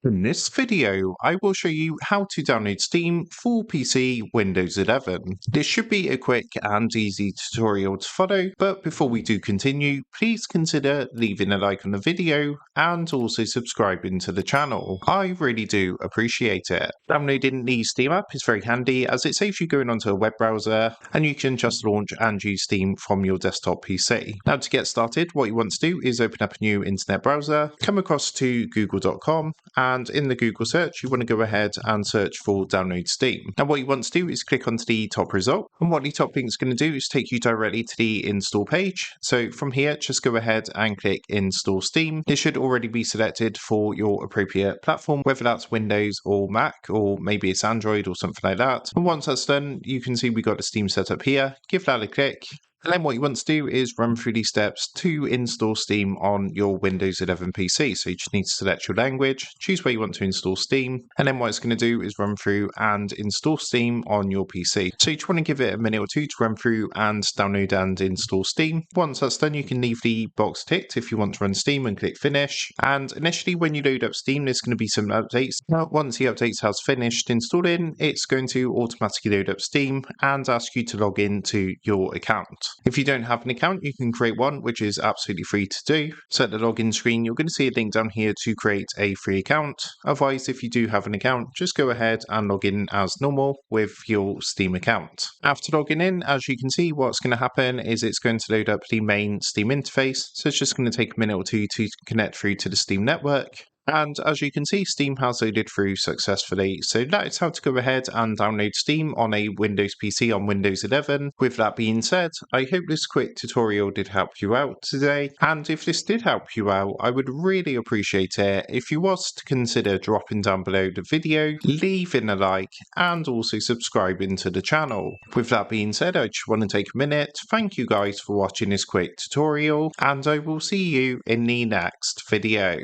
In this video, I will show you how to download Steam for PC Windows 11. This should be a quick and easy tutorial to follow, but before we do continue, please consider leaving a like on the video and also subscribing to the channel. I really do appreciate it. Downloading the Steam app is very handy as it saves you going onto a web browser and you can just launch and use Steam from your desktop PC. Now to get started, what you want to do is open up a new internet browser, come across to google.com, and in the Google search, you want to go ahead and search for download Steam. Now what you want to do is click onto the top result, and what the top link is going to do is take you directly to the install page. So from here, just go ahead and click install Steam. It should already be selected for your appropriate platform, whether that's Windows or Mac, or maybe it's Android or something like that. And once that's done, you can see we got the Steam set up here. Give that a click. And then what you want to do is run through these steps to install Steam on your Windows 11 PC. So you just need to select your language, choose where you want to install Steam, and then what it's going to do is run through and install Steam on your PC. So you just want to give it a minute or two to run through and download and install Steam. Once that's done, you can leave the box ticked if you want to run Steam and click finish. And initially when you load up Steam, there's going to be some updates. Now once the updates has finished installing, it's going to automatically load up Steam and ask you to log in to your account. If you don't have an account, you can create one, which is absolutely free to do. So at the login screen, you're going to see a link down here to create a free account. Otherwise, if you do have an account, just go ahead and log in as normal with your Steam account. After logging in, as you can see, what's going to happen is it's going to load up the main Steam interface. So it's just going to take a minute or two to connect through to the Steam network. And as you can see, Steam has loaded through successfully. So that is how to go ahead and download Steam on a Windows PC on Windows 11. With that being said, I hope this quick tutorial did help you out today. And if this did help you out, I would really appreciate it if you was to consider dropping down below the video, leaving a like, and also subscribing to the channel. With that being said, I just want to take a minute. Thank you guys for watching this quick tutorial, and I will see you in the next video.